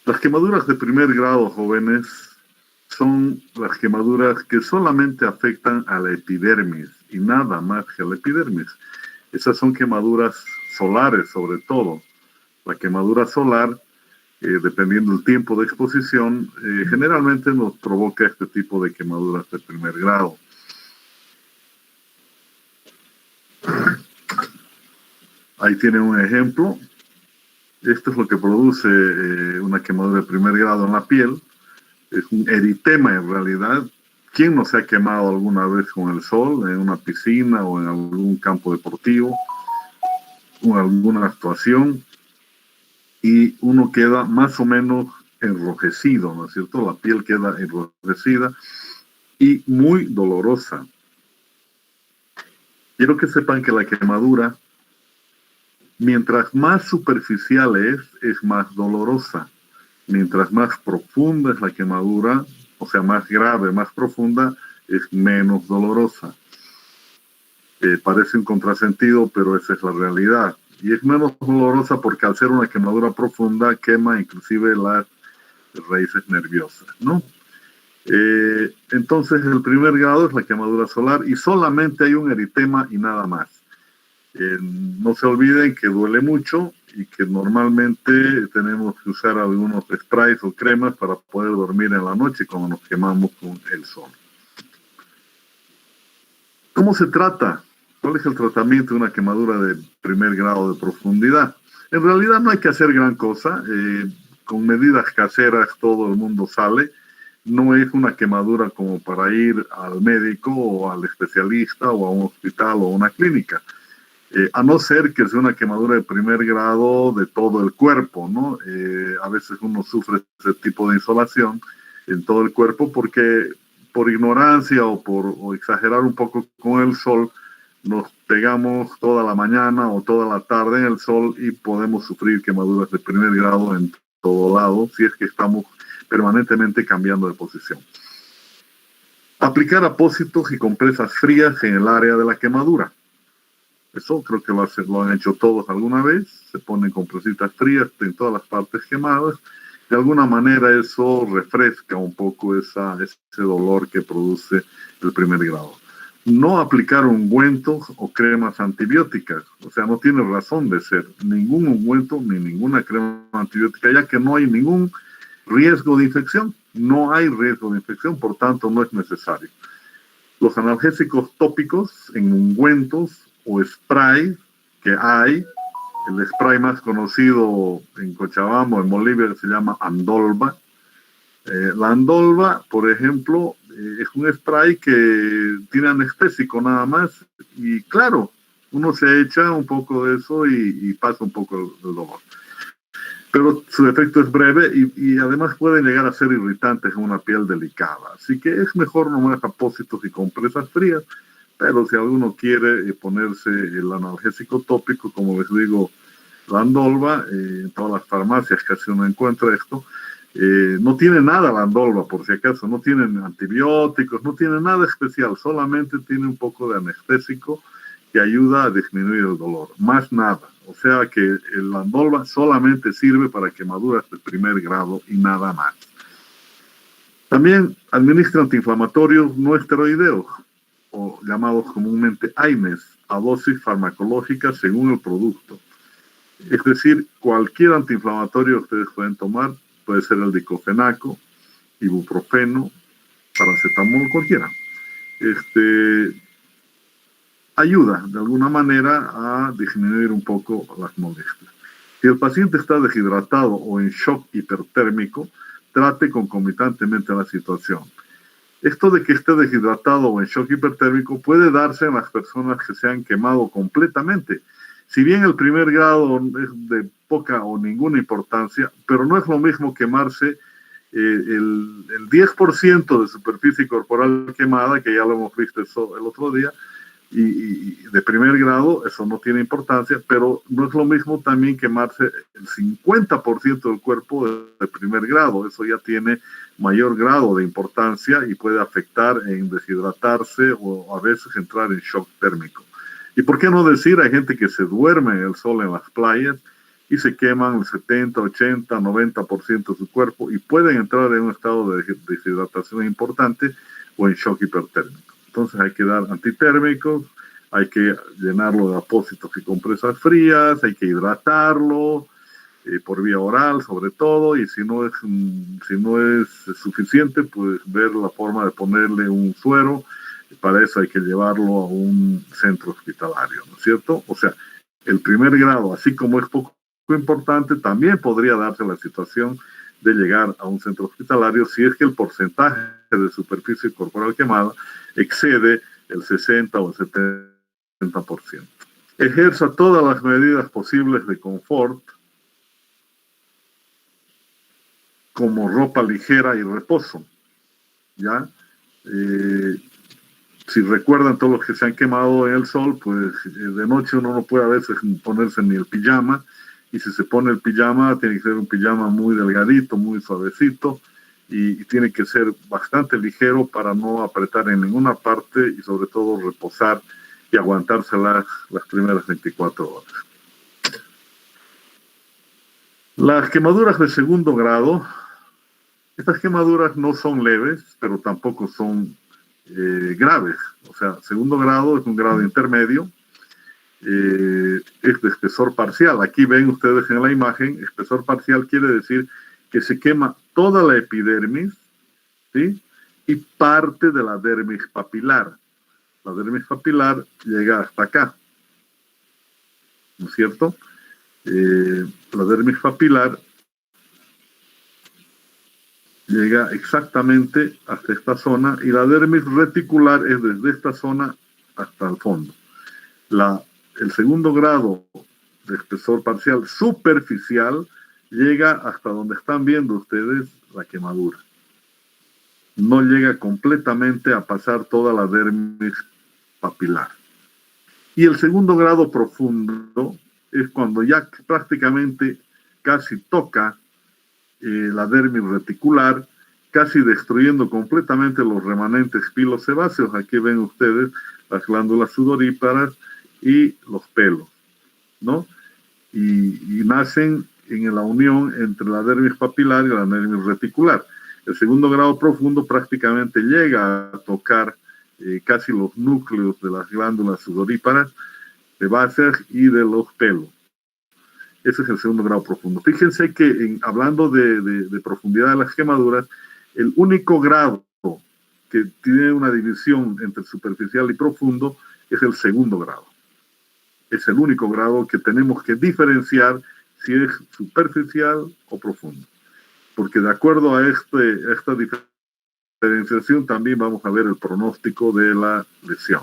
Las quemaduras de primer grado, jóvenes, son las quemaduras que solamente afectan a la epidermis y nada más que a la epidermis. Esas son quemaduras solares, sobre todo. La quemadura solar, dependiendo del tiempo de exposición, generalmente nos provoca este tipo de quemaduras de primer grado. Ahí tienen un ejemplo. Esto es lo que produce una quemadura de primer grado en la piel. Es un eritema en realidad. ¿Quién no se ha quemado alguna vez con el sol en una piscina o en algún campo deportivo, o alguna actuación? Y uno queda más o menos enrojecido, ¿no es cierto? La piel queda enrojecida y muy dolorosa. Quiero que sepan que la quemadura, mientras más superficial es más dolorosa. Mientras más profunda es la quemadura, o sea, más grave, más profunda, es menos dolorosa. Parece un contrasentido, pero esa es la realidad. Y es menos dolorosa porque al ser una quemadura profunda quema inclusive las raíces nerviosas, ¿no? Entonces el primer grado es la quemadura solar y solamente hay un eritema y nada más. No se olviden que duele mucho y que normalmente tenemos que usar algunos sprays o cremas para poder dormir en la noche cuando nos quemamos con el sol. ¿Cómo se trata? ¿Cuál es el tratamiento de una quemadura de primer grado de profundidad? En realidad no hay que hacer gran cosa. Con medidas caseras todo el mundo sale. No es una quemadura como para ir al médico o al especialista o a un hospital o a una clínica. A no ser que sea una quemadura de primer grado de todo el cuerpo, ¿no? A veces uno sufre ese tipo de insolación en todo el cuerpo porque por ignorancia o exagerar un poco con el sol, nos pegamos toda la mañana o toda la tarde en el sol y podemos sufrir quemaduras de primer grado en todo lado si es que estamos permanentemente cambiando de posición. Aplicar apósitos y compresas frías en el área de la quemadura. Eso creo que lo han hecho todos alguna vez. Se ponen compresitas frías en todas las partes quemadas. De alguna manera eso refresca un poco ese dolor que produce el primer grado. No aplicar ungüentos o cremas antibióticas. O sea, no tiene razón de ser ningún ungüento ni ninguna crema antibiótica, ya que no hay ningún riesgo de infección. No hay riesgo de infección, por tanto no es necesario. Los analgésicos tópicos en ungüentos o spray que hay, el spray más conocido en Cochabamba, en Bolivia, se llama Andolva. La Andolva, por ejemplo, es un spray que tiene anestésico nada más y claro, uno se echa un poco de eso y pasa un poco el dolor. Pero su efecto es breve y además puede llegar a ser irritantes en una piel delicada. Así que es mejor nomás apósitos y compresas frías. Pero si alguno quiere ponerse el analgésico tópico, como les digo, la Andolva, en todas las farmacias casi uno encuentra esto, no tiene nada la Andolva, por si acaso, no tienen antibióticos, no tiene nada especial, solamente tiene un poco de anestésico que ayuda a disminuir el dolor, más nada. O sea que el Andolva solamente sirve para quemaduras de primer grado y nada más. También administra antiinflamatorios no esteroideos, o llamados comúnmente AINES, a dosis farmacológica según el producto. Es decir, cualquier antiinflamatorio que ustedes pueden tomar, puede ser el diclofenaco, ibuprofeno, paracetamol, cualquiera. Ayuda de alguna manera a disminuir un poco las molestias. Si el paciente está deshidratado o en shock hipertérmico, trate concomitantemente la situación. Esto de que esté deshidratado o en shock hipertérmico puede darse en las personas que se han quemado completamente. Si bien el primer grado es de poca o ninguna importancia, pero no es lo mismo quemarse el 10% de superficie corporal quemada, que ya lo hemos visto eso el otro día, y de primer grado, eso no tiene importancia, pero no es lo mismo también quemarse el 50% del cuerpo de primer grado. Eso ya tiene mayor grado de importancia y puede afectar en deshidratarse o a veces entrar en shock térmico. ¿Y por qué no decir? Hay gente que se duerme en el sol en las playas y se queman el 70, 80, 90% de su cuerpo y pueden entrar en un estado de deshidratación importante o en shock hipertérmico. Entonces hay que dar antitérmicos, hay que llenarlo de apósitos y compresas frías, hay que hidratarlo por vía oral sobre todo, y si no es suficiente, pues ver la forma de ponerle un suero. Para eso hay que llevarlo a un centro hospitalario, ¿no es cierto? O sea, el primer grado, así como es poco importante, también podría darse la situación de llegar a un centro hospitalario si es que el porcentaje de superficie corporal quemada excede el 60 o el 70%. Ejerza todas las medidas posibles de confort, como ropa ligera y reposo, ¿ya? Si recuerdan todos los que se han quemado en el sol, pues de noche uno no puede a veces ponerse ni el pijama, y si se pone el pijama, tiene que ser un pijama muy delgadito, muy suavecito, y tiene que ser bastante ligero para no apretar en ninguna parte y sobre todo reposar y aguantarse las primeras 24 horas. Las quemaduras de segundo grado, estas quemaduras no son leves, pero tampoco son graves. O sea, segundo grado es un grado intermedio, es de espesor parcial. Aquí ven ustedes en la imagen, espesor parcial quiere decir que se quema toda la epidermis, ¿sí? Y parte de la dermis papilar. La dermis papilar llega hasta acá, ¿no es cierto? La dermis papilar llega exactamente hasta esta zona, y la dermis reticular es desde esta zona hasta el fondo. El segundo grado de espesor parcial superficial llega hasta donde están viendo ustedes la quemadura. No llega completamente a pasar toda la dermis papilar. Y el segundo grado profundo es cuando ya prácticamente casi toca la dermis reticular, casi destruyendo completamente los remanentes pilosebáceos. Aquí ven ustedes las glándulas sudoríparas y los pelos, ¿no? Y nacen en la unión entre la dermis papilar y la dermis reticular. El segundo grado profundo prácticamente llega a tocar casi los núcleos de las glándulas sudoríparas, sebáceas y de los pelos. Ese es el segundo grado profundo. Fíjense que hablando de profundidad de las quemaduras, el único grado que tiene una división entre superficial y profundo es el segundo grado. Es el único grado que tenemos que diferenciar si es superficial o profundo. Porque de acuerdo a esta diferenciación también vamos a ver el pronóstico de la lesión.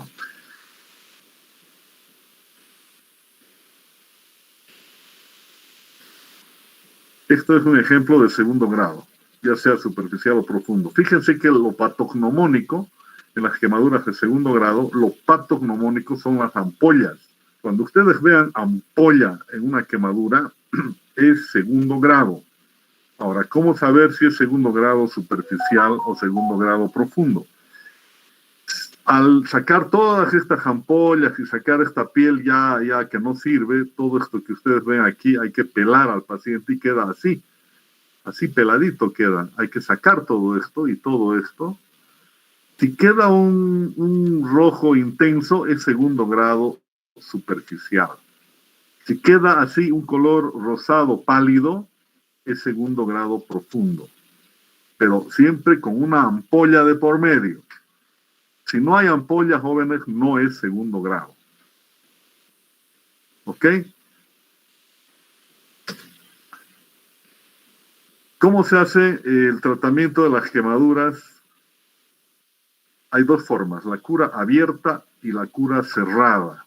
Esto es un ejemplo de segundo grado, ya sea superficial o profundo. Fíjense que lo patognomónico en las quemaduras de segundo grado, lo patognomónico son las ampollas. Cuando ustedes vean ampolla en una quemadura, es segundo grado. Ahora, ¿cómo saber si es segundo grado superficial o segundo grado profundo? Al sacar todas estas ampollas y sacar esta piel ya que no sirve, todo esto que ustedes ven aquí, hay que pelar al paciente y queda así peladito queda. Hay que sacar todo esto y todo esto. Si queda un rojo intenso, es segundo grado superficial. Si queda así un color rosado pálido, es segundo grado profundo. Pero siempre con una ampolla de por medio. Si no hay ampolla, jóvenes, no es segundo grado. ¿Ok? ¿Cómo se hace el tratamiento de las quemaduras? Hay dos formas, la cura abierta y la cura cerrada.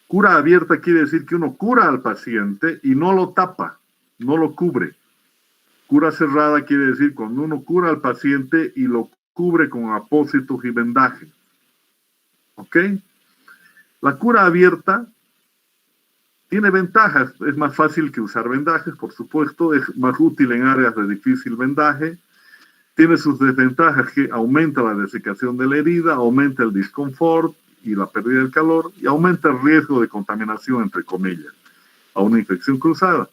Cura abierta quiere decir que uno cura al paciente y no lo tapa, no lo cubre. Cura cerrada quiere decir cuando uno cura al paciente y lo cubre con apósitos y vendajes. ¿Ok? La cura abierta tiene ventajas. Es más fácil que usar vendajes, por supuesto. Es más útil en áreas de difícil vendaje. Tiene sus desventajas, que aumenta la desecación de la herida, aumenta el disconfort y la pérdida del calor, y aumenta el riesgo de contaminación, entre comillas. a una infección cruzada.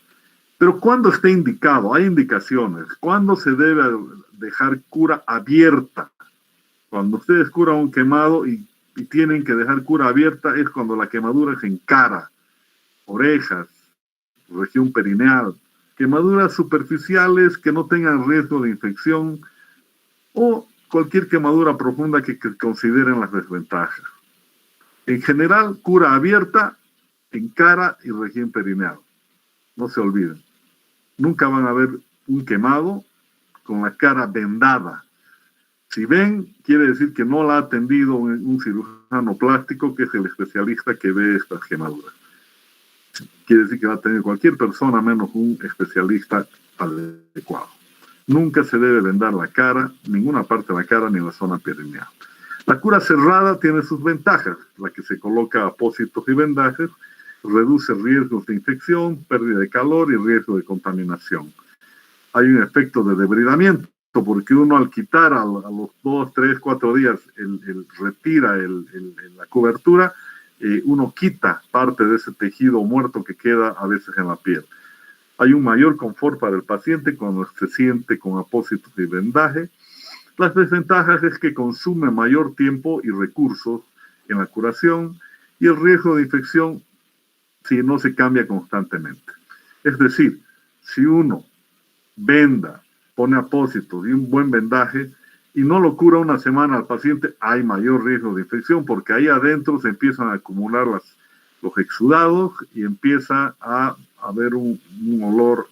Pero ¿cuándo está indicado? Hay indicaciones. ¿Cuándo se debe dejar cura abierta? Cuando ustedes curan un quemado y tienen que dejar cura abierta es cuando la quemadura es en cara, orejas, región perineal, quemaduras superficiales que no tengan riesgo de infección o cualquier quemadura profunda que consideren las desventajas. En general, cura abierta en cara y región perineal. No se olviden. Nunca van a ver un quemado con la cara vendada. Si ven, quiere decir que no la ha atendido un cirujano plástico, que es el especialista que ve estas quemaduras. Quiere decir que va a tener cualquier persona menos un especialista adecuado. Nunca se debe vendar la cara, ninguna parte de la cara ni la zona perineal. La cura cerrada tiene sus ventajas, la que se coloca apósitos y vendajes, reduce riesgos de infección, pérdida de calor y riesgo de contaminación. Hay un efecto de debridamiento, porque uno al quitar a los 2, 3, 4 días retira la cobertura, uno quita parte de ese tejido muerto que queda a veces en la piel. Hay un mayor confort para el paciente cuando se siente con apósitos y vendaje. Las desventajas es que consume mayor tiempo y recursos en la curación y el riesgo de infección si no se cambia constantemente. Es decir, si uno venda, pone apósitos y un buen vendaje y no lo cura una semana al paciente, hay mayor riesgo de infección porque ahí adentro se empiezan a acumular los exudados y empieza a haber un olor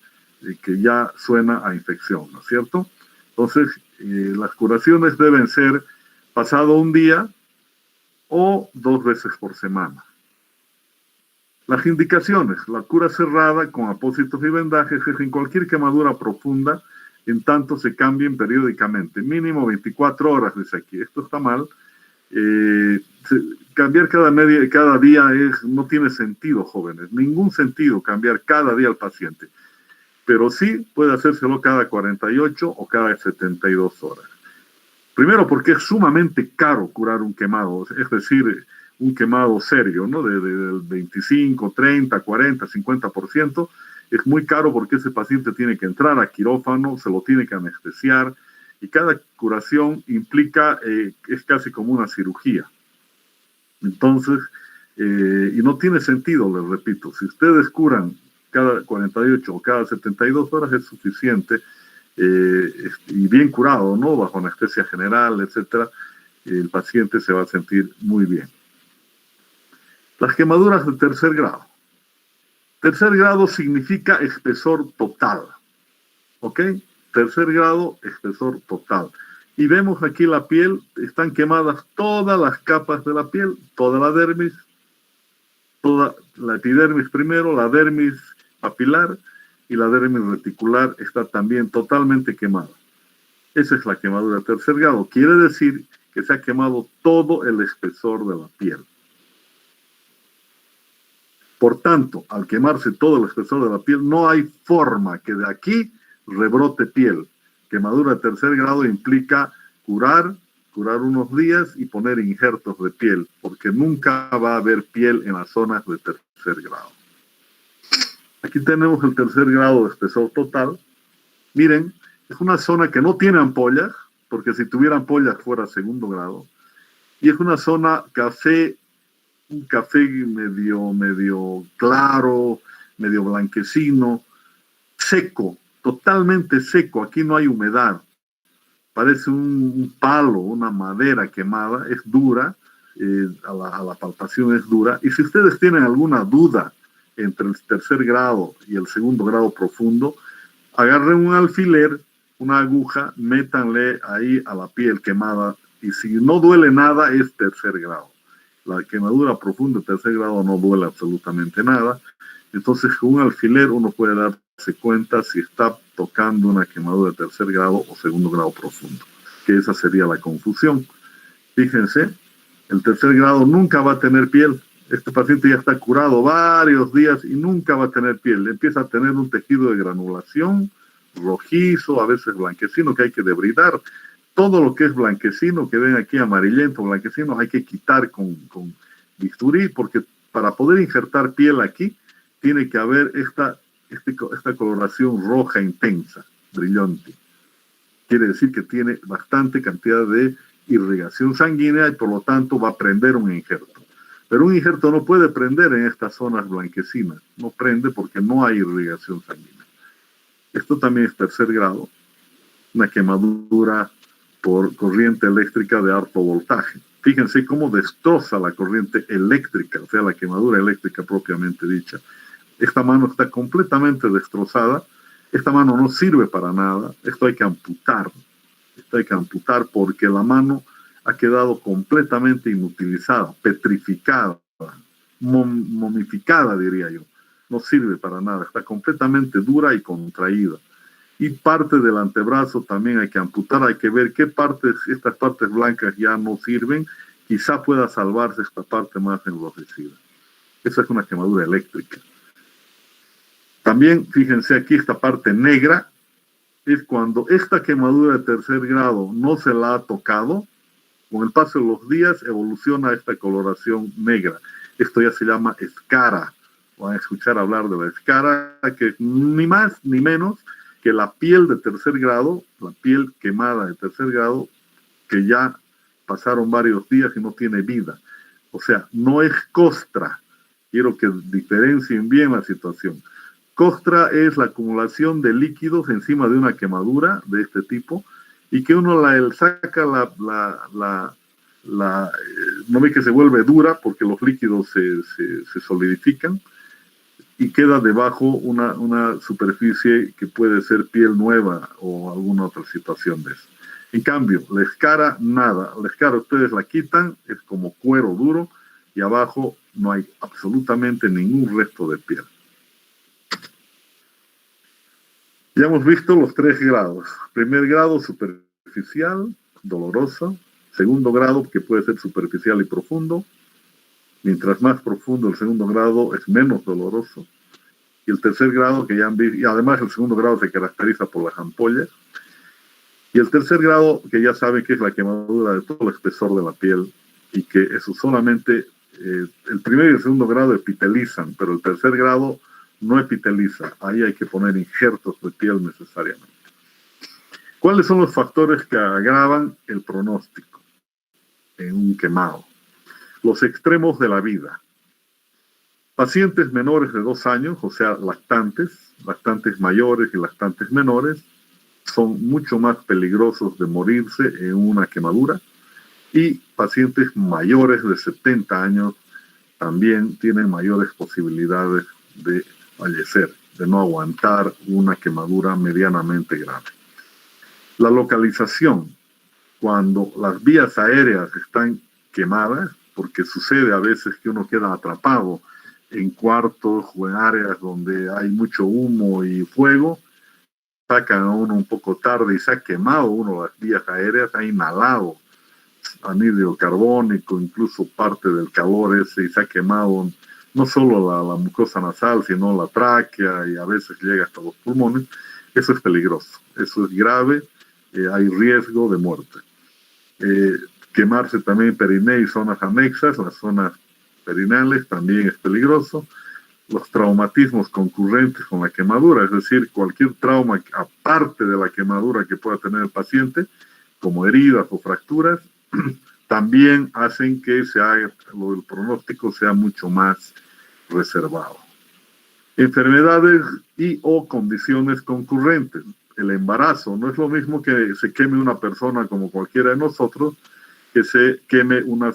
que ya suena a infección, ¿no es cierto? Entonces, las curaciones deben ser pasado un día o 2 veces por semana. Las indicaciones: la cura cerrada con apósitos y vendajes es en cualquier quemadura profunda, en tanto se cambien periódicamente, mínimo 24 horas, dice aquí. Esto está mal. Cambiar cada día no tiene sentido, jóvenes, ningún sentido cambiar cada día al paciente, pero sí puede hacérselo cada 48 o cada 72 horas. Primero porque es sumamente caro curar un quemado, es decir, un quemado serio, ¿no? Del 25, 30, 40, 50%, es muy caro porque ese paciente tiene que entrar a quirófano, se lo tiene que anestesiar, y cada curación implica, es casi como una cirugía. Entonces, y no tiene sentido, les repito, si ustedes curan cada 48 o cada 72 horas es suficiente, y bien curado, ¿no? Bajo anestesia general, etcétera, el paciente se va a sentir muy bien. Las quemaduras de tercer grado. Tercer grado significa espesor total, ¿ok? Tercer grado, espesor total. Y vemos aquí la piel, están quemadas todas las capas de la piel, toda la dermis, toda la epidermis primero, la dermis papilar y la dermis reticular está también totalmente quemada. Esa es la quemadura de tercer grado. Quiere decir que se ha quemado todo el espesor de la piel. Por tanto, al quemarse todo el espesor de la piel, no hay forma que de aquí rebrote piel. Quemadura de tercer grado implica curar unos días y poner injertos de piel, porque nunca va a haber piel en las zonas de tercer grado. Aquí tenemos el tercer grado de espesor total. Miren, es una zona que no tiene ampollas, porque si tuviera ampollas fuera segundo grado, y es una zona café, un café medio claro, medio blanquecino, seco, totalmente seco. Aquí no hay humedad. Parece un palo, una madera quemada, es dura, a la palpación es dura. Y si ustedes tienen alguna duda entre el tercer grado y el segundo grado profundo, agarren un alfiler, una aguja, métanle ahí a la piel quemada, y si no duele nada, es tercer grado. La quemadura profunda de tercer grado no duele absolutamente nada. Entonces, con un alfiler uno puede darse cuenta si está tocando una quemadura de tercer grado o segundo grado profundo, que esa sería la confusión. Fíjense, el tercer grado nunca va a tener piel. Este paciente ya está curado varios días y nunca va a tener piel. Empieza a tener un tejido de granulación, rojizo, a veces blanquecino, que hay que debridar. Todo lo que es blanquecino, que ven aquí amarillento, blanquecino, hay que quitar con bisturí, porque para poder injertar piel aquí, tiene que haber esta coloración roja intensa, brillante. Quiere decir que tiene bastante cantidad de irrigación sanguínea y por lo tanto va a prender un injerto. Pero un injerto no puede prender en estas zonas blanquecinas, no prende porque no hay irrigación sanguínea. Esto también es tercer grado, una quemadura por corriente eléctrica de alto voltaje. Fíjense cómo destroza la corriente eléctrica, o sea, la quemadura eléctrica propiamente dicha. Esta mano está completamente destrozada, esta mano no sirve para nada, esto hay que amputar porque la mano ha quedado completamente inutilizada, petrificada, momificada, diría yo. No sirve para nada, está completamente dura y contraída. Y parte del antebrazo también hay que amputar, hay que ver qué partes, estas partes blancas ya no sirven, quizá pueda salvarse esta parte más enrojecida. Esa es una quemadura eléctrica. También, fíjense aquí, esta parte negra es cuando esta quemadura de tercer grado no se la ha tocado, con el paso de los días evoluciona esta coloración negra. Esto ya se llama escara. Van a escuchar hablar de la escara, que es ni más ni menos que la piel de tercer grado, la piel quemada de tercer grado, que ya pasaron varios días y no tiene vida. O sea, no es costra. Quiero que diferencien bien la situación. Costra es la acumulación de líquidos encima de una quemadura de este tipo y que uno saca no ve que se vuelve dura porque los líquidos se solidifican y queda debajo una superficie que puede ser piel nueva o alguna otra situación de eso. En cambio, la escara, nada. La escara ustedes la quitan, es como cuero duro y abajo no hay absolutamente ningún resto de piel. Ya hemos visto los 3 grados. Primer grado, superficial, doloroso. Segundo grado, que puede ser superficial y profundo. Mientras más profundo el segundo grado, es menos doloroso. Y el tercer grado, que ya han visto, y además el segundo grado se caracteriza por las ampollas. Y el tercer grado, que ya saben que es la quemadura de todo el espesor de la piel, y que eso solamente, el primer y el segundo grado epitelizan, pero el tercer grado no epiteliza, ahí hay que poner injertos de piel necesariamente. ¿Cuáles son los factores que agravan el pronóstico en un quemado? Los extremos de la vida. Pacientes menores de 2 años, o sea, lactantes mayores y lactantes menores, son mucho más peligrosos de morirse en una quemadura, y pacientes mayores de 70 años también tienen mayores posibilidades de fallecer, de no aguantar una quemadura medianamente grave. La localización, cuando las vías aéreas están quemadas, porque sucede a veces que uno queda atrapado en cuartos o en áreas donde hay mucho humo y fuego, sacan a uno un poco tarde y se ha quemado uno las vías aéreas, ha inhalado anhídrido carbónico, incluso parte del calor ese, y se ha quemado no solo la mucosa nasal, sino la tráquea y a veces llega hasta los pulmones. Eso es peligroso, eso es grave, hay riesgo de muerte. Quemarse también perineo y zonas anexas, las zonas perineales también es peligroso. Los traumatismos concurrentes con la quemadura, es decir, cualquier trauma aparte de la quemadura que pueda tener el paciente, como heridas o fracturas, también hacen que el pronóstico sea mucho más reservado. Enfermedades y o condiciones concurrentes. El embarazo no es lo mismo que se queme una persona como cualquiera de nosotros, que se queme una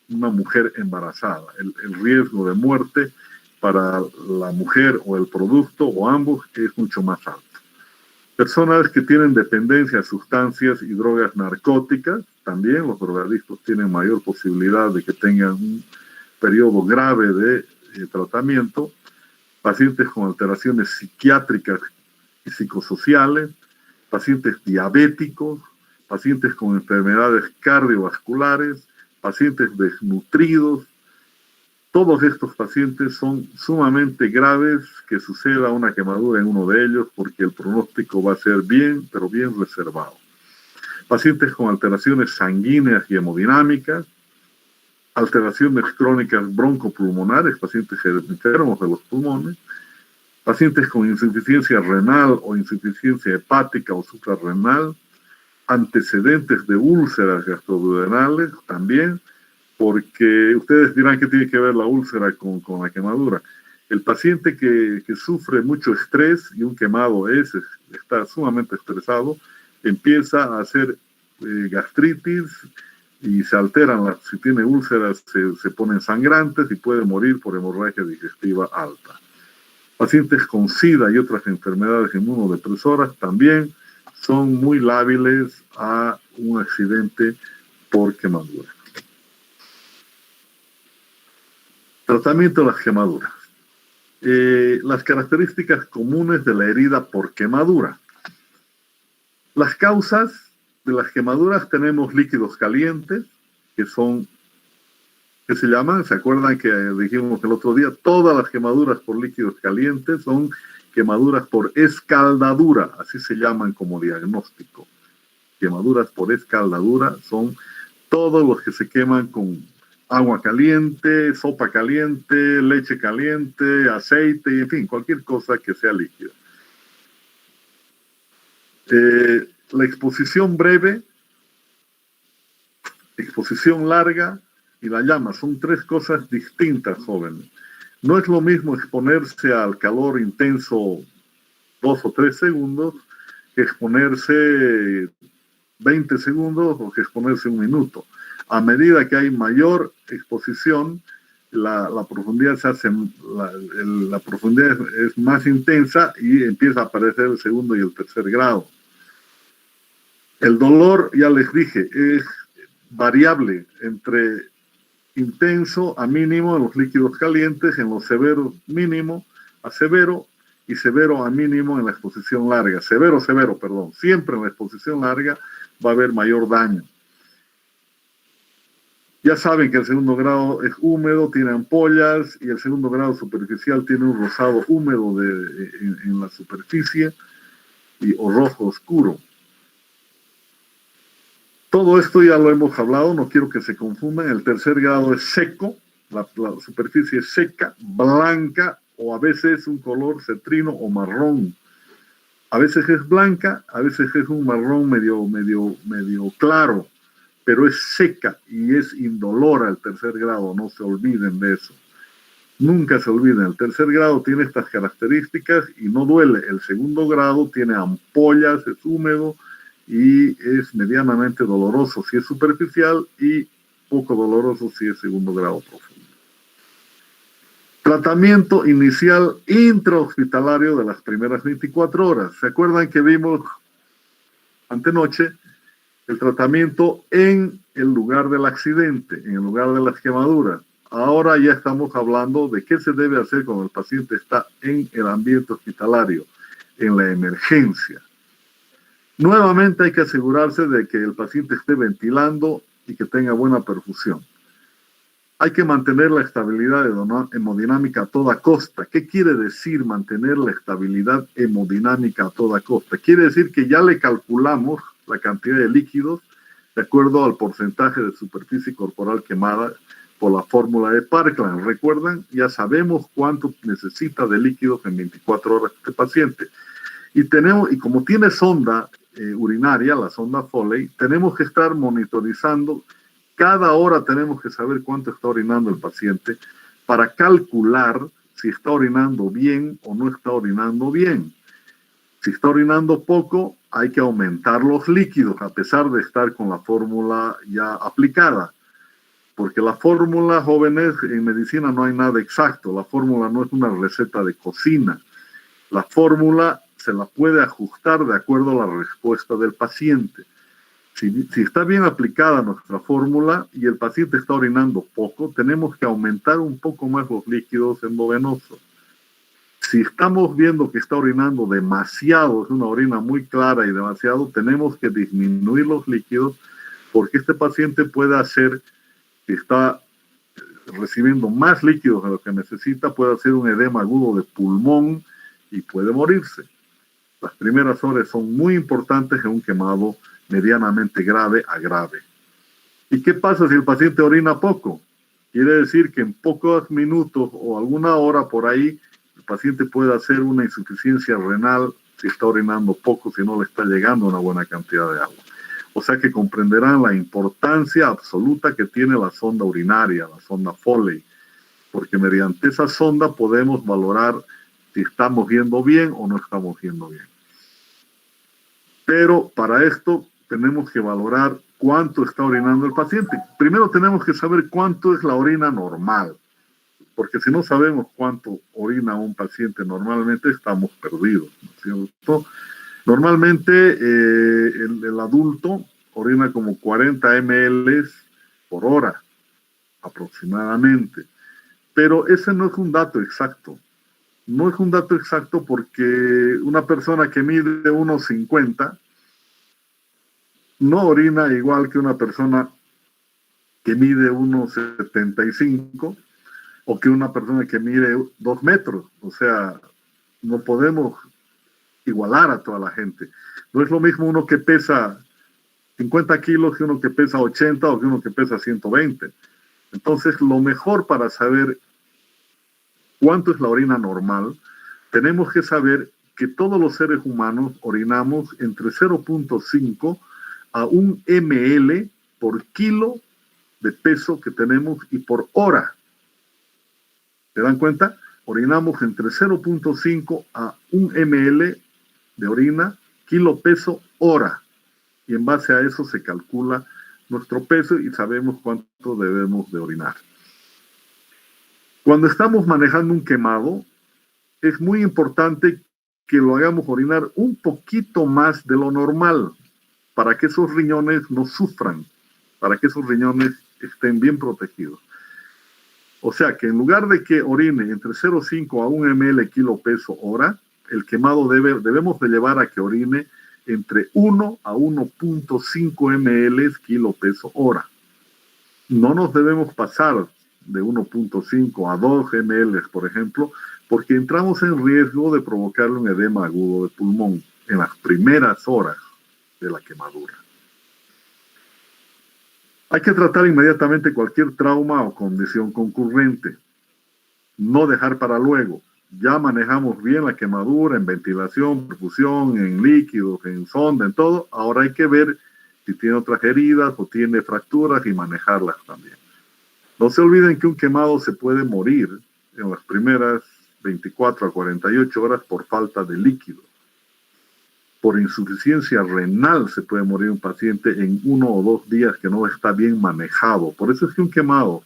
mujer embarazada. El riesgo de muerte para la mujer o el producto o ambos es mucho más alto. Personas que tienen dependencia a sustancias y drogas narcóticas, también los drogadictos tienen mayor posibilidad de que tengan un periodo grave de tratamiento. Pacientes con alteraciones psiquiátricas y psicosociales, pacientes diabéticos, pacientes con enfermedades cardiovasculares, pacientes desnutridos. Todos estos pacientes son sumamente graves que suceda una quemadura en uno de ellos, porque el pronóstico va a ser bien, pero bien reservado. Pacientes con alteraciones sanguíneas y hemodinámicas, alteraciones crónicas broncopulmonares, pacientes enfermos de los pulmones, pacientes con insuficiencia renal o insuficiencia hepática o suprarrenal, antecedentes de úlceras gastroduodenales también, porque ustedes dirán que tiene que ver la úlcera con la quemadura. El paciente que sufre mucho estrés y un quemado está sumamente estresado, empieza a hacer gastritis y se alteran, si tiene úlceras se ponen sangrantes y puede morir por hemorragia digestiva alta. Pacientes con SIDA y otras enfermedades inmunodepresoras también son muy lábiles a un accidente por quemadura. Tratamiento de las quemaduras. Las características comunes de la herida por quemadura. Las causas de las quemaduras: tenemos líquidos calientes, que se llaman, ¿se acuerdan que dijimos el otro día? Todas las quemaduras por líquidos calientes son quemaduras por escaldadura, así se llaman como diagnóstico. Quemaduras por escaldadura son todos los que se queman con agua caliente, sopa caliente, leche caliente, aceite, en fin, cualquier cosa que sea líquida. La exposición breve, exposición larga y la llama son tres cosas distintas, jóvenes. No es lo mismo exponerse al calor intenso 2 o 3 segundos que exponerse 20 segundos o que exponerse 1 minuto. A medida que hay mayor exposición, la profundidad la profundidad es más intensa y empieza a aparecer el segundo y el tercer grado. El dolor, ya les dije, es variable entre intenso a mínimo en los líquidos calientes, en los severos mínimo a severo y severo a mínimo en la exposición larga. Severo, perdón. Siempre en la exposición larga va a haber mayor daño. Ya saben que el segundo grado es húmedo, tiene ampollas, y el segundo grado superficial tiene un rosado húmedo en la superficie o rojo oscuro. Todo esto ya lo hemos hablado, no quiero que se confundan. El tercer grado es seco, la superficie es seca, blanca, o a veces un color cetrino o marrón. A veces es blanca, a veces es un marrón medio claro, pero es seca y es indolora el tercer grado, no se olviden de eso. Nunca se olviden, el tercer grado tiene estas características y no duele. El segundo grado tiene ampollas, es húmedo y es medianamente doloroso si es superficial y poco doloroso si es segundo grado profundo. Tratamiento inicial intrahospitalario de las primeras 24 horas. ¿Se acuerdan que vimos antenoche el tratamiento en el lugar del accidente, en el lugar de las quemaduras? Ahora ya estamos hablando de qué se debe hacer cuando el paciente está en el ambiente hospitalario, en la emergencia. Nuevamente hay que asegurarse de que el paciente esté ventilando y que tenga buena perfusión. Hay que mantener la estabilidad hemodinámica a toda costa. ¿Qué quiere decir mantener la estabilidad hemodinámica a toda costa? Quiere decir que ya le calculamos la cantidad de líquidos de acuerdo al porcentaje de superficie corporal quemada por la fórmula de Parkland. ¿Recuerdan? Ya sabemos cuánto necesita de líquidos en 24 horas este paciente. Y como tiene sonda urinaria, la sonda Foley, tenemos que estar monitorizando. Cada hora tenemos que saber cuánto está orinando el paciente para calcular si está orinando bien o no está orinando bien. Si está orinando poco, hay que aumentar los líquidos a pesar de estar con la fórmula ya aplicada. Porque la fórmula, jóvenes, en medicina no hay nada exacto. La fórmula no es una receta de cocina. La fórmula se la puede ajustar de acuerdo a la respuesta del paciente. Si está bien aplicada nuestra fórmula y el paciente está orinando poco, tenemos que aumentar un poco más los líquidos endovenosos. Si estamos viendo que está orinando demasiado, es una orina muy clara y demasiado, tenemos que disminuir los líquidos porque este paciente puede hacer, si está recibiendo más líquidos de lo que necesita, puede hacer un edema agudo de pulmón y puede morirse. Las primeras horas son muy importantes en un quemado medianamente grave a grave. ¿Y qué pasa si el paciente orina poco? Quiere decir que en pocos minutos o alguna hora por ahí, el paciente puede hacer una insuficiencia renal si está orinando poco, si no le está llegando una buena cantidad de agua. O sea que comprenderán la importancia absoluta que tiene la sonda urinaria, la sonda Foley, porque mediante esa sonda podemos valorar si estamos yendo bien o no estamos yendo bien. Pero para esto tenemos que valorar cuánto está orinando el paciente. Primero tenemos que saber cuánto es la orina normal, porque si no sabemos cuánto orina un paciente normalmente, estamos perdidos, ¿no es cierto? Normalmente el adulto orina como 40 ml por hora aproximadamente, pero ese no es un dato exacto. No es un dato exacto porque una persona que mide 1,50 no orina igual que una persona que mide 1,75 o que una persona que mide 2 metros. O sea, no podemos igualar a toda la gente. No es lo mismo uno que pesa 50 kilos que uno que pesa 80 o que uno que pesa 120. Entonces, lo mejor para saber cuánto es la orina normal, tenemos que saber que todos los seres humanos orinamos entre 0,5 a 1 ml por kilo de peso que tenemos y por hora. ¿Se dan cuenta? Orinamos entre 0,5 a 1 ml de orina, kilo peso, hora. Y en base a eso se calcula nuestro peso y sabemos cuánto debemos de orinar. Cuando estamos manejando un quemado, es muy importante que lo hagamos orinar un poquito más de lo normal para que esos riñones no sufran, para que esos riñones estén bien protegidos. O sea que en lugar de que orine entre 0,5 a 1 ml kilo peso hora, el quemado debemos de llevar a que orine entre 1 a 1,5 ml kilo peso hora. No nos debemos pasar de 1,5 a 2 ml, por ejemplo, porque entramos en riesgo de provocarle un edema agudo de pulmón en las primeras horas de la quemadura. Hay que tratar inmediatamente cualquier trauma o condición concurrente. No dejar para luego. Ya manejamos bien la quemadura en ventilación, perfusión, en líquidos, en sonda, en todo. Ahora hay que ver si tiene otras heridas o tiene fracturas y manejarlas también. No se olviden que un quemado se puede morir en las primeras 24 a 48 horas por falta de líquido. Por insuficiencia renal se puede morir un paciente en 1 o 2 días que no está bien manejado. Por eso es que un quemado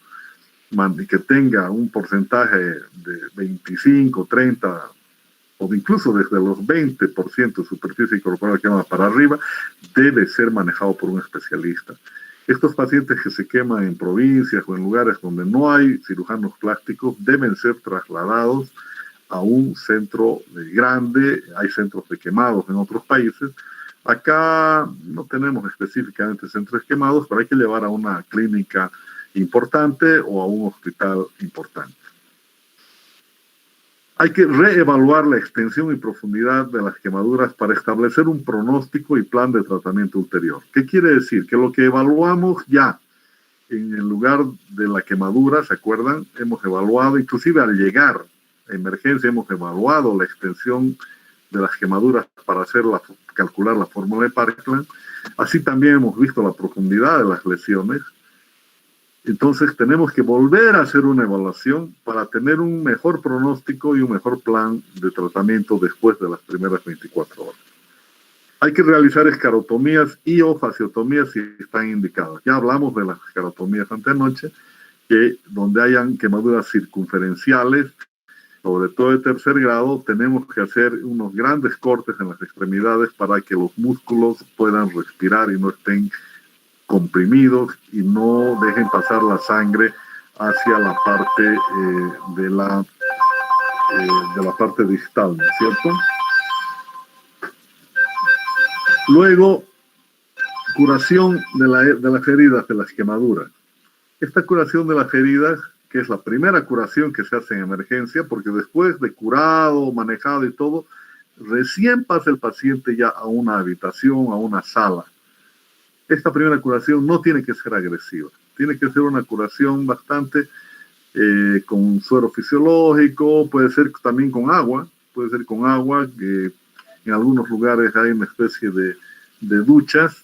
que tenga un porcentaje de 25, 30 o incluso desde los 20% de superficie corporal quemada para arriba, debe ser manejado por un especialista. Estos pacientes que se queman en provincias o en lugares donde no hay cirujanos plásticos deben ser trasladados a un centro grande. Hay centros de quemados en otros países. Acá no tenemos específicamente centros de quemados, pero hay que llevar a una clínica importante o a un hospital importante. Hay que reevaluar la extensión y profundidad de las quemaduras para establecer un pronóstico y plan de tratamiento ulterior. ¿Qué quiere decir? Que lo que evaluamos ya en el lugar de la quemadura, ¿se acuerdan? Hemos evaluado, inclusive al llegar a emergencia, hemos evaluado la extensión de las quemaduras para calcular la fórmula de Parkland. Así también hemos visto la profundidad de las lesiones. Entonces tenemos que volver a hacer una evaluación para tener un mejor pronóstico y un mejor plan de tratamiento después de las primeras 24 horas. Hay que realizar escarotomías y o fasciotomías si están indicadas. Ya hablamos de las escarotomías antenoche, donde hayan quemaduras circunferenciales, sobre todo de tercer grado, tenemos que hacer unos grandes cortes en las extremidades para que los músculos puedan respirar y no estén comprimidos y no dejen pasar la sangre hacia la parte de la parte distal, ¿no es cierto? Luego, curación de las heridas, de las quemaduras. Esta curación de las heridas, que es la primera curación que se hace en emergencia, porque después de curado, manejado y todo, recién pasa el paciente ya a una habitación, a una sala. Esta primera curación no tiene que ser agresiva. Tiene que ser una curación bastante con suero fisiológico, puede ser también con agua, que en algunos lugares hay una especie de duchas,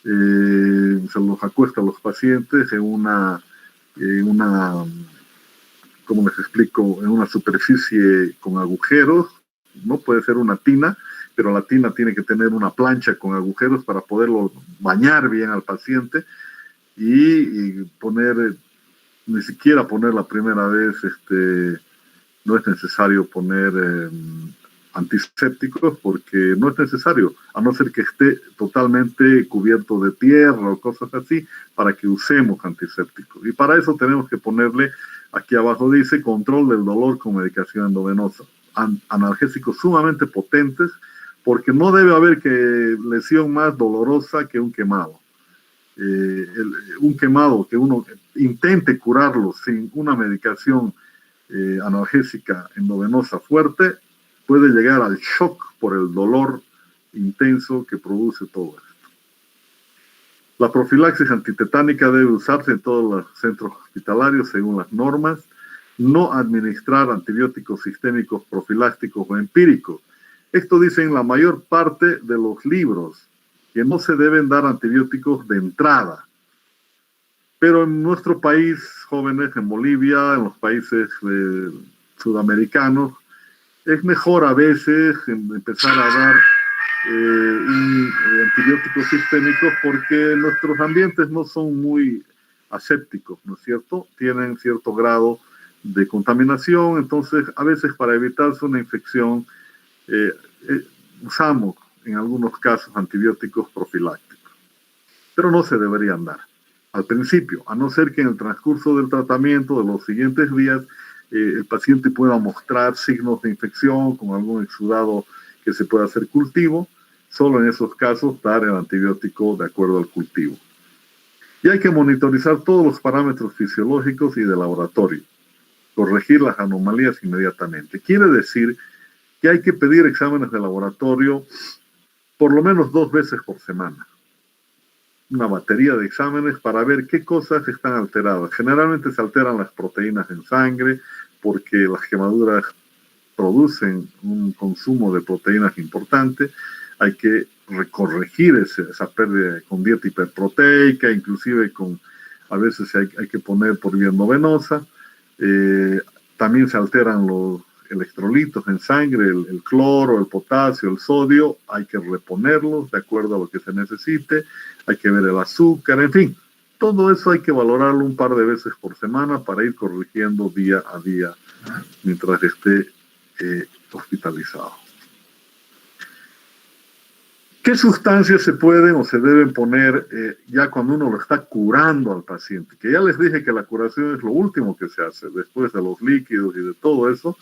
se los acuesta a los pacientes en una, ¿cómo les explico? En una superficie con agujeros, ¿no? Puede ser una tina, pero la tina tiene que tener una plancha con agujeros para poderlo bañar bien al paciente y poner, ni siquiera poner la primera vez, no es necesario poner antisépticos porque no es necesario, a no ser que esté totalmente cubierto de tierra o cosas así, para que usemos antisépticos. Y para eso tenemos que ponerle, aquí abajo dice, control del dolor con medicación endovenosa. Analgésicos sumamente potentes, porque no debe haber lesión más dolorosa que un quemado. Un quemado que uno intente curarlo sin una medicación analgésica endovenosa fuerte, puede llegar al shock por el dolor intenso que produce todo esto. La profilaxis antitetánica debe usarse en todos los centros hospitalarios según las normas. No administrar antibióticos sistémicos profilácticos o empíricos. Esto dicen la mayor parte de los libros, que no se deben dar antibióticos de entrada. Pero en nuestro país, jóvenes, en Bolivia, en los países sudamericanos, es mejor a veces empezar a dar antibióticos sistémicos porque nuestros ambientes no son muy asépticos, ¿no es cierto? Tienen cierto grado de contaminación, entonces a veces para evitarse una infección usamos en algunos casos antibióticos profilácticos, pero no se deberían dar al principio, a no ser que en el transcurso del tratamiento de los siguientes días el paciente pueda mostrar signos de infección con algún exudado que se pueda hacer cultivo. Solo en esos casos dar el antibiótico de acuerdo al cultivo. Y hay que monitorizar todos los parámetros fisiológicos y de laboratorio, corregir las anomalías inmediatamente. Quiere decir que hay que pedir exámenes de laboratorio por lo menos 2 veces por semana. Una batería de exámenes para ver qué cosas están alteradas. Generalmente se alteran las proteínas en sangre porque las quemaduras producen un consumo de proteínas importante. Hay que corregir esa pérdida con dieta hiperproteica, inclusive a veces hay que poner por vía endovenosa. También se alteran los electrolitos en sangre, el cloro, el potasio, el sodio, hay que reponerlos de acuerdo a lo que se necesite, hay que ver el azúcar, en fin, todo eso hay que valorarlo un par de veces por semana para ir corrigiendo día a día mientras esté hospitalizado. ¿Qué sustancias se pueden o se deben poner ya cuando uno lo está curando al paciente? Que ya les dije que la curación es lo último que se hace, después de los líquidos y de todo eso,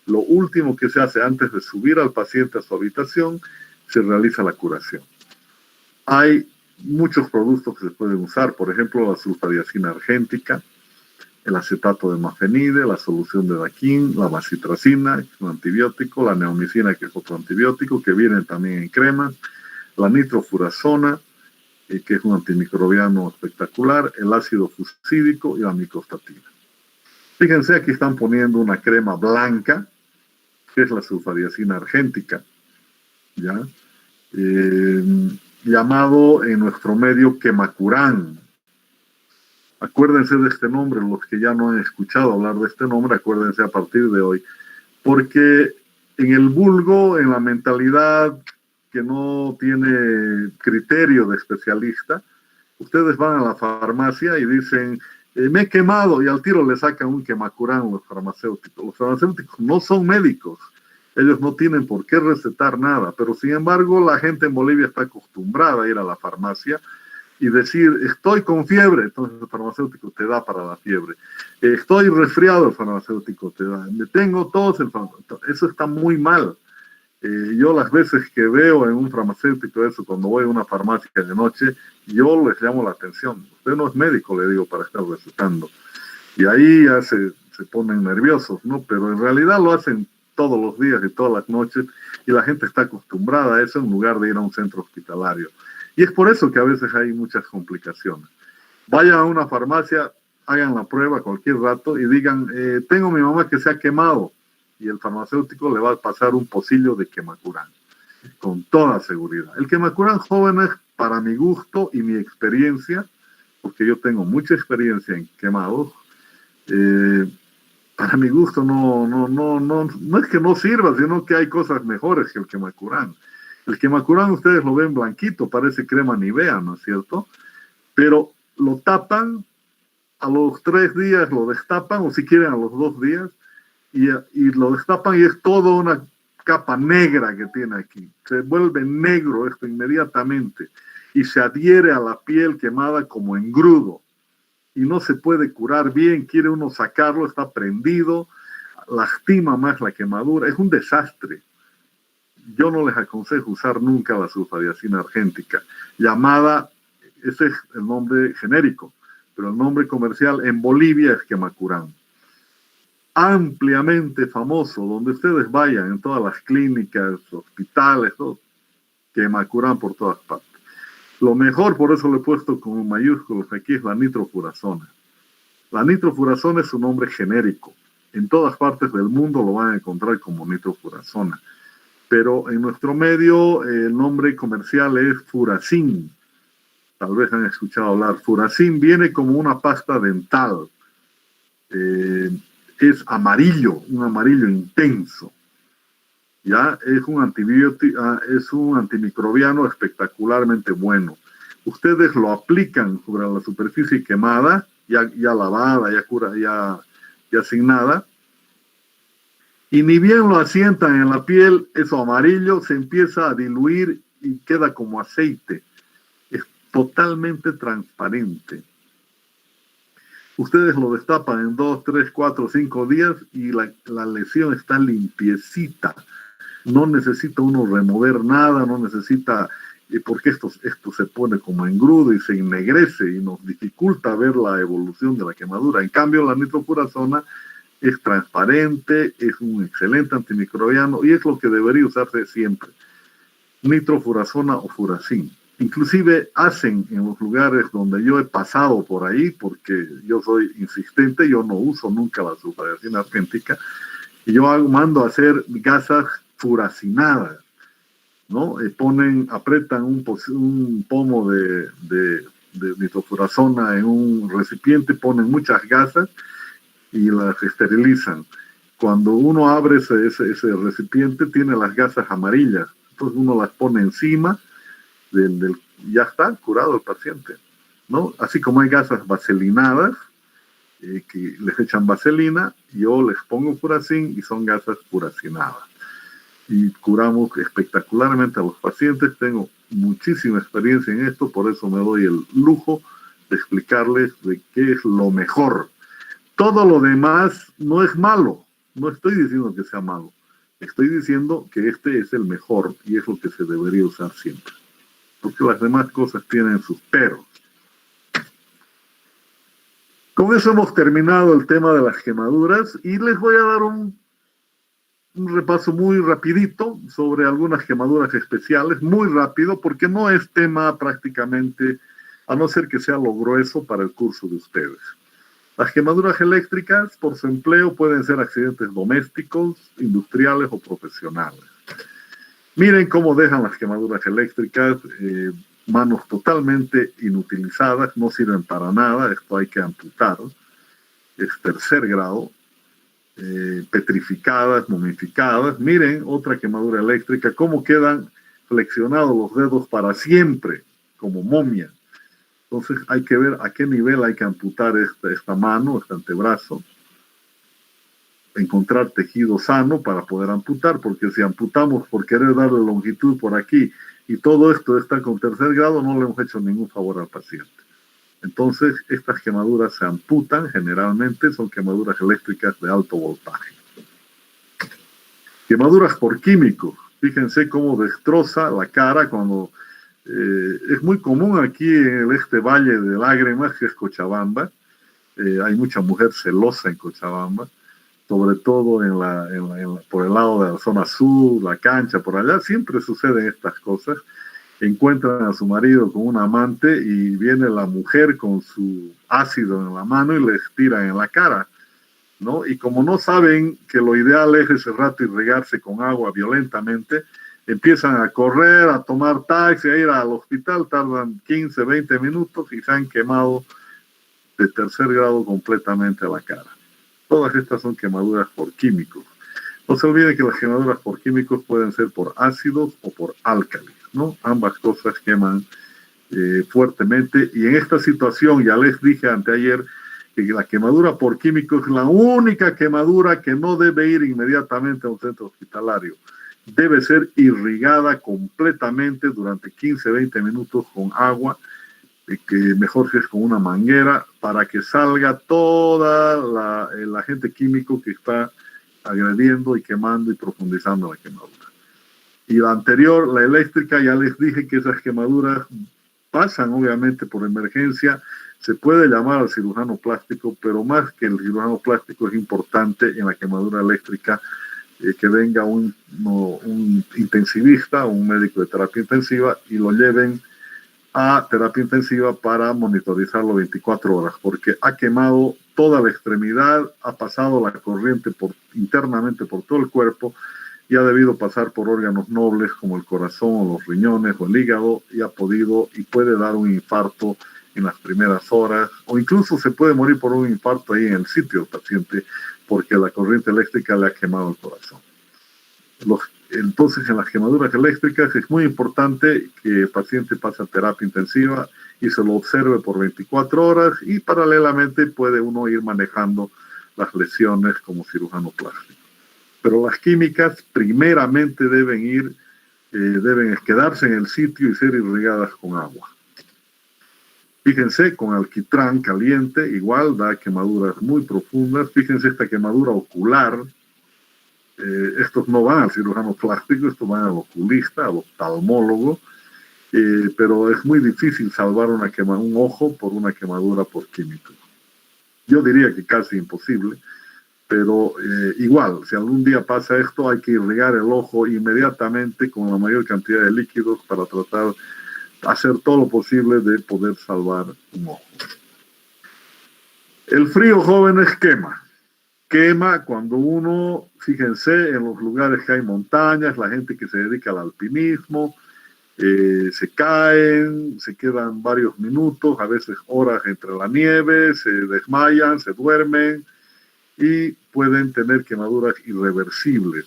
lo último que se hace antes de subir al paciente a su habitación, se realiza la curación. Hay muchos productos que se pueden usar, por ejemplo, la sulfadiazina argéntica, el acetato de mafenide, la solución de Daquín, la bacitracina, que es un antibiótico, la neomicina, que es otro antibiótico, que vienen también en crema, la nitrofurazona, que es un antimicrobiano espectacular, el ácido fucídico y la micostatina. Fíjense, aquí están poniendo una crema blanca, que es la sulfadiazina argéntica, ¿ya? Llamado en nuestro medio quemacurán. Acuérdense de este nombre, los que ya no han escuchado hablar de este nombre, acuérdense a partir de hoy, porque en el vulgo, en la mentalidad que no tiene criterio de especialista, ustedes van a la farmacia y dicen, me he quemado, y al tiro le sacan un quemacurán los farmacéuticos. Los farmacéuticos no son médicos, ellos no tienen por qué recetar nada, pero sin embargo la gente en Bolivia está acostumbrada a ir a la farmacia y decir, estoy con fiebre, entonces el farmacéutico te da para la fiebre. Estoy resfriado, el farmacéutico te da. Me tengo tos, el farmacéutico. Eso está muy mal. Yo las veces que veo en un farmacéutico eso, cuando voy a una farmacia de noche, yo les llamo la atención. Usted no es médico, le digo, para estar recetando. Y ahí ya se ponen nerviosos, ¿no? Pero en realidad lo hacen todos los días y todas las noches, y la gente está acostumbrada a eso en lugar de ir a un centro hospitalario. Y es por eso que a veces hay muchas complicaciones. Vayan a una farmacia, hagan la prueba cualquier rato y digan, tengo a mi mamá que se ha quemado, y el farmacéutico le va a pasar un pocillo de quemacurán, con toda seguridad. El quemacurán, jóvenes, para mi gusto y mi experiencia, porque yo tengo mucha experiencia en quemados, para mi gusto no es que no sirva, sino que hay cosas mejores que el quemacurán. El quemacurán ustedes lo ven blanquito, parece crema Nivea, ¿no es cierto? Pero lo tapan, a los 3 días lo destapan, o si quieren a los 2 días, y lo destapan y es toda una capa negra que tiene aquí. Se vuelve negro esto inmediatamente y se adhiere a la piel quemada como engrudo. Y no se puede curar bien, quiere uno sacarlo, está prendido, lastima más la quemadura, es un desastre. Yo no les aconsejo usar nunca la sulfadiacina argéntica, llamada, ese es el nombre genérico, pero el nombre comercial en Bolivia es quemacurán. Ampliamente famoso, donde ustedes vayan, en todas las clínicas, hospitales, todo, quemacurán por todas partes. Lo mejor, por eso lo he puesto con mayúsculos aquí, es la nitrofurazona. La nitrofurazona es su nombre genérico. En todas partes del mundo lo van a encontrar como nitrofurazona. Pero en nuestro medio el nombre comercial es Furacin. Tal vez han escuchado hablar. Furacin viene como una pasta dental. Es amarillo, un amarillo intenso. Ya es un antibiótico, es un antimicrobiano espectacularmente bueno. Ustedes lo aplican sobre la superficie quemada, ya lavada, ya sin nada, y ni bien lo asientan en la piel, eso amarillo se empieza a diluir y queda como aceite. Es totalmente transparente. Ustedes lo destapan en 2, 3, 4, 5 días y la lesión está limpiecita. No necesita uno remover nada, no necesita, porque esto se pone como engrudo y se ennegrece y nos dificulta ver la evolución de la quemadura. En cambio, la nitrofurazona es transparente, es un excelente antimicrobiano y es lo que debería usarse siempre. Nitrofurazona o furacin. Inclusive hacen en los lugares donde yo he pasado por ahí, porque yo soy insistente, yo no uso nunca la sulfadiacina argéntica, y yo mando a hacer gasas furacinadas, ¿no? Apretan un pomo de nitrofurazona en un recipiente, ponen muchas gasas y las esterilizan. Cuando uno abre ese recipiente, tiene las gasas amarillas, entonces uno las pone encima ya está curado el paciente, ¿no? Así como hay gasas vaselinadas, que les echan vaselina, yo les pongo furacin y son gasas furacinadas. Y curamos espectacularmente a los pacientes. Tengo muchísima experiencia en esto, por eso me doy el lujo de explicarles de qué es lo mejor. Todo lo demás no es malo, no estoy diciendo que sea malo, estoy diciendo que este es el mejor y es lo que se debería usar siempre, porque las demás cosas tienen sus peros. Con eso hemos terminado el tema de las quemaduras y les voy a dar un repaso muy rapidito sobre algunas quemaduras especiales, muy rápido, porque no es tema prácticamente, a no ser que sea lo grueso para el curso de ustedes. Las quemaduras eléctricas, por su empleo, pueden ser accidentes domésticos, industriales o profesionales. Miren cómo dejan las quemaduras eléctricas, manos totalmente inutilizadas, no sirven para nada, esto hay que amputar, es 3er grado, petrificadas, momificadas. Miren otra quemadura eléctrica, cómo quedan flexionados los dedos para siempre, como momia. Entonces hay que ver a qué nivel hay que amputar esta mano, este antebrazo, encontrar tejido sano para poder amputar, porque si amputamos por querer darle longitud por aquí y todo esto está con 3er grado, no le hemos hecho ningún favor al paciente. Entonces, estas quemaduras se amputan, generalmente son quemaduras eléctricas de alto voltaje. Quemaduras por químicos. Fíjense cómo destroza la cara cuando... es muy común aquí en este valle de lágrimas, que es Cochabamba. Hay mucha mujer celosa en Cochabamba, sobre todo por el lado de la zona sur, la cancha, por allá. Siempre suceden estas cosas. encuentran a su marido con un amante y viene la mujer con su ácido en la mano y les tiran en la cara, ¿no? Y como no saben que lo ideal es ese rato y regarse con agua violentamente, empiezan a correr, a tomar taxi, a ir al hospital, tardan 15, 20 minutos y se han quemado de tercer grado completamente la cara. Todas estas son quemaduras por químicos. No se olviden que las quemaduras por químicos pueden ser por ácidos o por álcalis, ¿no? Ambas cosas queman fuertemente. Y en esta situación, ya les dije anteayer, que la quemadura por químicos es la única quemadura que no debe ir inmediatamente a un centro hospitalario. Debe ser irrigada completamente durante 15, 20 minutos con agua, que mejor si es con una manguera, para que salga toda el agente químico que está agrediendo y quemando y profundizando la quemadura. Y la anterior, la eléctrica, ya les dije que esas quemaduras pasan obviamente por emergencia. Se puede llamar al cirujano plástico, pero más que el cirujano plástico es importante en la quemadura eléctrica que venga un intensivista, un médico de terapia intensiva y lo lleven a terapia intensiva para monitorizarlo 24 horas, porque ha quemado toda la extremidad, ha pasado la corriente internamente por todo el cuerpo y ha debido pasar por órganos nobles como el corazón o los riñones o el hígado y puede dar un infarto en las primeras horas, o incluso se puede morir por un infarto ahí en el sitio del paciente porque la corriente eléctrica le ha quemado el corazón. Entonces, en las quemaduras eléctricas es muy importante que el paciente pase a terapia intensiva y se lo observe por 24 horas y paralelamente puede uno ir manejando las lesiones como cirujano plástico. Pero las químicas primeramente deben quedarse en el sitio y ser irrigadas con agua. Fíjense, con alquitrán caliente igual da quemaduras muy profundas. Fíjense esta quemadura ocular. Estos no van al cirujano plástico, estos van al oculista, al oftalmólogo, pero es muy difícil salvar un ojo por una quemadura por químicos. Yo diría que casi imposible, pero igual, si algún día pasa esto, hay que irrigar el ojo inmediatamente con la mayor cantidad de líquidos para tratar de hacer todo lo posible de poder salvar un ojo. El frío, jóvenes, quema cuando uno, fíjense, en los lugares que hay montañas, la gente que se dedica al alpinismo, se caen, se quedan varios minutos, a veces horas entre la nieve, se desmayan, se duermen y pueden tener quemaduras irreversibles.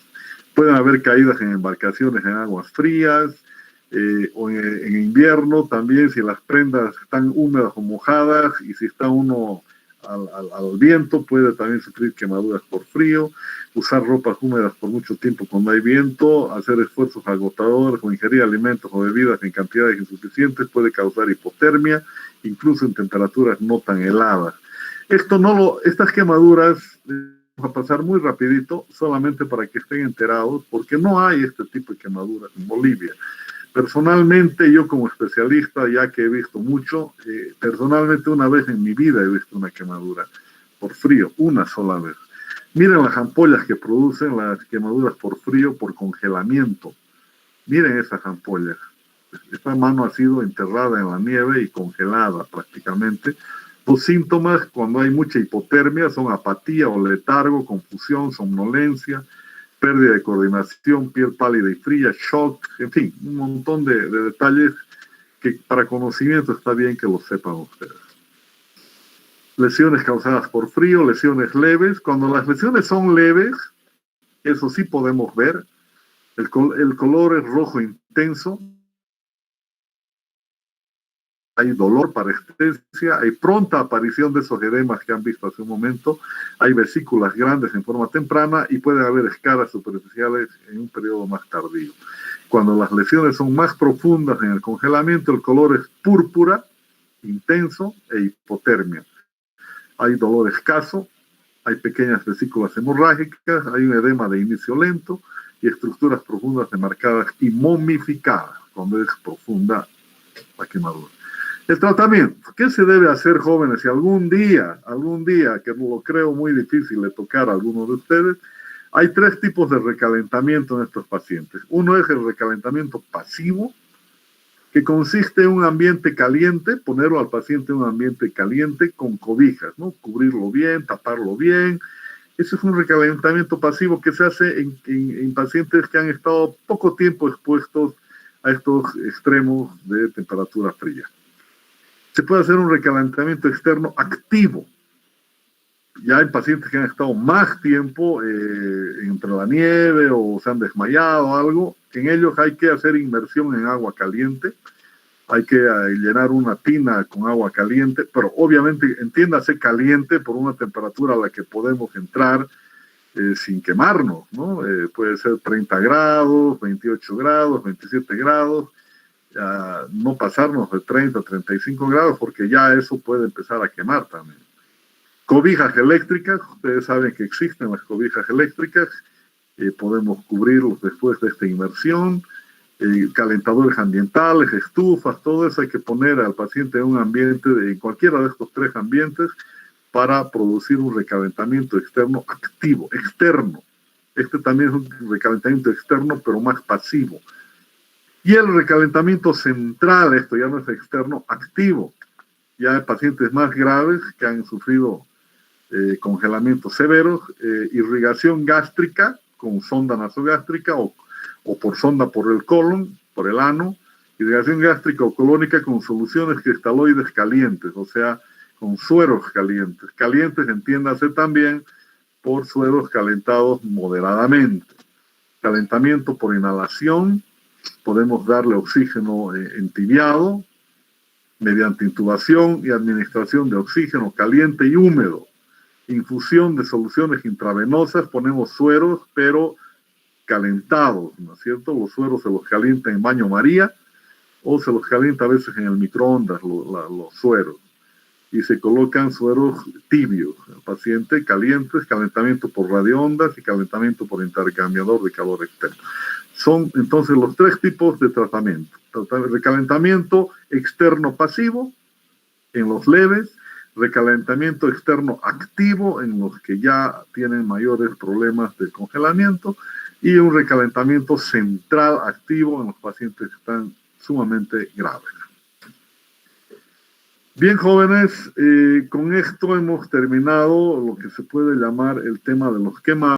Pueden haber caídas en embarcaciones en aguas frías, o en invierno también, si las prendas están húmedas o mojadas y si está uno al viento, puede también sufrir quemaduras por frío. Usar ropas húmedas por mucho tiempo cuando hay viento, hacer esfuerzos agotadores o ingerir alimentos o bebidas en cantidades insuficientes puede causar hipotermia, incluso en temperaturas no tan heladas. Estas quemaduras vamos a pasar muy rapidito, solamente para que estén enterados, porque no hay este tipo de quemaduras en Bolivia. Personalmente, yo como especialista, ya que he visto mucho, personalmente una vez en mi vida he visto una quemadura por frío, una sola vez. Miren las ampollas que producen las quemaduras por frío, por congelamiento. Miren esas ampollas. Esta mano ha sido enterrada en la nieve y congelada prácticamente. Los síntomas cuando hay mucha hipotermia son apatía o letargo, confusión, somnolencia, pérdida de coordinación, piel pálida y fría, shock, en fin, un montón de detalles que para conocimiento está bien que lo sepan ustedes. Lesiones causadas por frío, lesiones leves. Cuando las lesiones son leves, eso sí podemos ver, el color es rojo intenso, hay dolor, parestesia, hay pronta aparición de esos edemas que han visto hace un momento, hay vesículas grandes en forma temprana y puede haber escaras superficiales en un periodo más tardío. Cuando las lesiones son más profundas en el congelamiento, el color es púrpura, intenso e hipotermia. Hay dolor escaso, hay pequeñas vesículas hemorrágicas, hay un edema de inicio lento y estructuras profundas demarcadas y momificadas cuando es profunda la quemadura. El tratamiento. ¿Qué se debe hacer, jóvenes? Si algún día, que lo creo muy difícil de tocar a alguno de ustedes, hay 3 tipos de recalentamiento en estos pacientes. Uno es el recalentamiento pasivo, que consiste en un ambiente caliente, ponerlo al paciente en un ambiente caliente con cobijas, ¿no? Cubrirlo bien, taparlo bien. Eso es un recalentamiento pasivo que se hace en pacientes que han estado poco tiempo expuestos a estos extremos de temperatura fría. Se puede hacer un recalentamiento externo activo. Ya hay pacientes que han estado más tiempo entre la nieve o se han desmayado o algo. En ellos hay que hacer inmersión en agua caliente. Hay que llenar una tina con agua caliente, pero obviamente entiéndase caliente por una temperatura a la que podemos entrar sin quemarnos, ¿no? Puede ser 30 grados, 28 grados, 27 grados, no pasarnos de 30 a 35 grados porque ya eso puede empezar a quemar también. Cobijas eléctricas, ustedes saben que existen las cobijas eléctricas, podemos cubrirlos después de esta inmersión. Calentadores ambientales, estufas, todo eso hay que poner al paciente en un ambiente, en cualquiera de estos tres ambientes, para producir un recalentamiento externo activo, externo. Este también es un recalentamiento externo, pero más pasivo. Y el recalentamiento central, esto ya no es externo, activo. Ya hay pacientes más graves que han sufrido congelamientos severos, irrigación gástrica con sonda nasogástrica o por sonda por el colon, por el ano, irrigación gástrica o colónica con soluciones cristaloides calientes, o sea, con sueros calientes. Calientes, entiéndase también, por sueros calentados moderadamente. Calentamiento por inhalación, podemos darle oxígeno entibiado mediante intubación y administración de oxígeno caliente y húmedo. Infusión de soluciones intravenosas, ponemos sueros, pero calentados, ¿no es cierto? Los sueros se los calienta en baño María o se los calienta a veces en el microondas, los sueros. Y se colocan sueros tibios al paciente, calientes, calentamiento por radioondas y calentamiento por intercambiador de calor externo. Son entonces los tres tipos de tratamiento. Recalentamiento externo pasivo en los leves, recalentamiento externo activo en los que ya tienen mayores problemas de congelamiento y un recalentamiento central activo en los pacientes que están sumamente graves. Bien, jóvenes, con esto hemos terminado lo que se puede llamar el tema de los quemados.